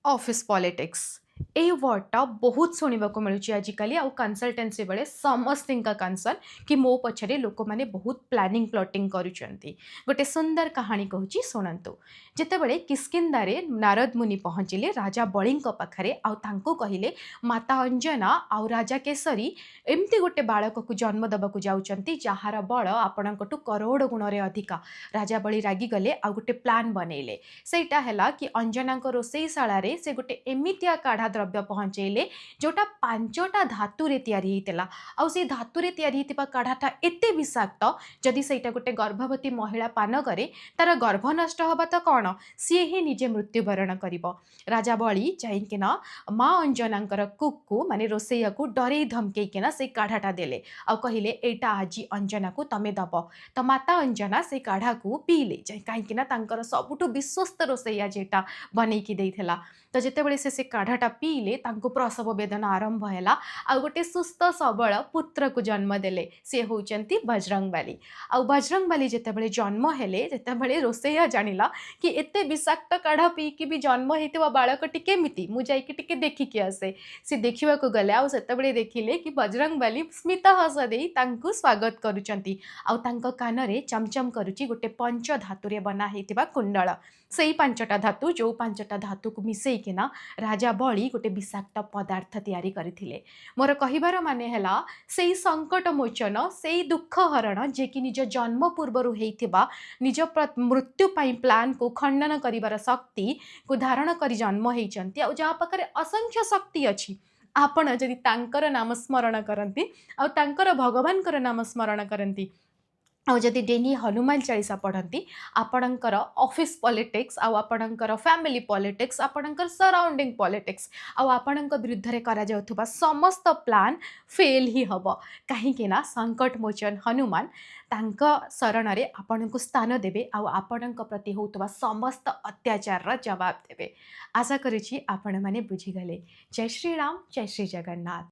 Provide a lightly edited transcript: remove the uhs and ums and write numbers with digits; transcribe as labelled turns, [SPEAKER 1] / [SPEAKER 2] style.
[SPEAKER 1] Office politics এই ওয়ার্ডটা ବହୁତ ଶୁଣିବାକୁ ମିଳୁଛି ଆଜିକାଲି ଆଉ କନସଲଟାନ୍ସି ବେଳେ ସମସ୍ତଙ୍କ କନସର୍ନ କି ମୋ ପଛରେ ଲୋକମାନେ ବହୁତ ପ୍ଲାନିଂ ପ୍ଲଟିଂ କରୁଛନ୍ତି। ଗୋଟେ ସୁନ୍ଦର କାହାଣୀ କହୁଛି ଶୁଣନ୍ତୁ। ଯେତେବେଳେ କିସ୍କିନ୍ଦାରେ ନାରଦ ମୁନି ପହଞ୍ଚିଲେ ରାଜା ବଳିଙ୍କ ପାଖରେ ଆଉ ତାଙ୍କୁ କହିଲେ ମାତା ଅଞ୍ଜନା ଆଉ ରାଜା କେଶରୀ ଏମିତି ଗୋଟେ ବାଳକକୁ ଜନ୍ମ ଦେବାକୁ ଯାଉଛନ୍ତି ଯାହାର ବଳ ଆପଣଙ୍କଠୁ କରୋଡ଼ ଗୁଣରେ ଅଧିକା। ରାଜା ବଳି ରାଗିଗଲେ ଆଉ ଗୋଟେ ପ୍ଲାନ୍ ବନେଇଲେ। ସେଇଟା ହେଲା କି ଅଞ୍ଜନାଙ୍କ ରୋଷେଇଶାଳାରେ ସେ ଗୋଟେ ଏମିତିଆ କାଢ଼ା ଦ୍ରବ୍ୟ ପହଞ୍ଚେଇଲେ ଯୋଉଟା ପାଞ୍ଚଟା ଧାତୁରେ ତିଆରି ହେଇଥିଲା। ଆଉ ସେଇ ଧାତୁରେ ତିଆରି ହେଇଥିବା କାଢ଼ାଟା ଏତେ ବିଷାକ୍ତ ଯଦି ସେଇଟା ଗୋଟେ ଗର୍ଭବତୀ ମହିଳା ପାନ କରେ ତାର ଗର୍ଭ ନଷ୍ଟ ହବା ତ କ'ଣ ସିଏ ହିଁ ନିଜେ ମୃତ୍ୟୁବରଣ କରିବ। ରାଜା ବଳି ଯାଇକିନା ମା ଅଞ୍ଜନାଙ୍କର କୁକ୍କୁ ମାନେ ରୋଷେଇଆକୁ ଡରେଇ ଧମକେଇକିନା ସେଇ କାଢ଼ାଟା ଦେଲେ ଆଉ କହିଲେ ଏଇଟା ଆଜି ଅଞ୍ଜନାକୁ ତମେ ଦବ। ତ ମାତା ଅଞ୍ଜନା ସେଇ କାଢ଼ାକୁ ପିଇଲେ କାହିଁକିନା ତାଙ୍କର ସବୁଠୁ ବିଶ୍ୱସ୍ତ ରୋଷେଇଆ ଯେଟା ବନେଇକି ଦେଇଥିଲା। ତ ଯେତେବେଳେ ସେ କାଢ଼ାଟା ପିଇଲେ ତାଙ୍କୁ ପ୍ରସବ ବେଦନା ଆରମ୍ଭ ହେଲା ଆଉ ଗୋଟେ ସୁସ୍ଥ ସବଳ ପୁତ୍ରକୁ ଜନ୍ମ ଦେଲେ। ସେ ହେଉଛନ୍ତି ବଜରଙ୍ଗବାଲି। ଆଉ ବଜରଙ୍ଗବାଲି ଯେତେବେଳେ ଜନ୍ମ ହେଲେ ଯେତେବେଳେ ରୋଷେଇଆ ଜାଣିଲା କି ଏତେ ବିଷାକ୍ତ କାଢ଼ା ପିଇକି ବି ଜନ୍ମ ହେଇଥିବା ବାଳକଟି କେମିତି ମୁଁ ଯାଇକି ଟିକେ ଦେଖିକି ଆସେ। ସେ ଦେଖିବାକୁ ଗଲେ ଆଉ ସେତେବେଳେ ଦେଖିଲେ କି ବଜରଙ୍ଗବାଲି ସ୍ମିତ ହସ ଦେଇ ତାଙ୍କୁ ସ୍ୱାଗତ କରୁଛନ୍ତି ଆଉ ତାଙ୍କ କାନରେ ଚମଚମ କରୁଛି ଗୋଟେ ପଞ୍ଚ ଧାତୁରେ ବନା ହେଇଥିବା କୁଣ୍ଡଳ। ସେଇ ପାଞ୍ଚଟା ଧାତୁ ଯେଉଁ ପାଞ୍ଚଟା ଧାତୁକୁ ମିଶେଇକିନା ରାଜା ବଳି ଗୋଟେ ବିଷାକ୍ତ ପଦାର୍ଥ ତିଆରି କରିଥିଲେ। ମୋର କହିବାର ମାନେ ହେଲା ସେଇ ସଙ୍କଟ ମୋଚନ ସେଇ ଦୁଃଖ ହରଣ ଯିଏକି ନିଜ ଜନ୍ମ ପୂର୍ବରୁ ହେଇଥିବା ନିଜ ମୃତ୍ୟୁ ପାଇଁ ପ୍ଲାନ୍କୁ ଖଣ୍ଡନ କରିବାର ଶକ୍ତିକୁ ଧାରଣ କରି ଜନ୍ମ ହେଇଛନ୍ତି ଆଉ ଯାହା ପାଖରେ ଅସଂଖ୍ୟ ଶକ୍ତି ଅଛି। ଆପଣ ଯଦି ତାଙ୍କର ନାମ ସ୍ମରଣ କରନ୍ତି ଆଉ ତାଙ୍କର ଭଗବାନଙ୍କର ନାମ ସ୍ମରଣ କରନ୍ତି ଆଉ ଯଦି ଡେଲି ହନୁମାନ ଚାଳିଶା ପଢ଼ନ୍ତି ଆପଣଙ୍କର ଅଫିସ୍ ପଲିଟିକ୍ସ ଆଉ ଆପଣଙ୍କର ଫ୍ୟାମିଲି ପଲିଟିକ୍ସ ଆପଣଙ୍କର ସରାଉଣ୍ଡିଂ ପଲିଟିକ୍ସ ଆଉ ଆପଣଙ୍କ ବିରୁଦ୍ଧରେ କରାଯାଉଥିବା ସମସ୍ତ ପ୍ଲାନ୍ ଫେଲ୍ ହିଁ ହେବ। କାହିଁକି ନା ସଙ୍କଟ ମୋଚନ ହନୁମାନ ତାଙ୍କ ଶରଣରେ ଆପଣଙ୍କୁ ସ୍ଥାନ ଦେବେ ଆଉ ଆପଣଙ୍କ ପ୍ରତି ହେଉଥିବା ସମସ୍ତ ଅତ୍ୟାଚାରର ଜବାବ ଦେବେ। ଆଶା କରୁଛି ଆପଣମାନେ ବୁଝିଗଲେ। ଜୟ ଶ୍ରୀରାମ, ଜୟ ଶ୍ରୀ ଜଗନ୍ନାଥ।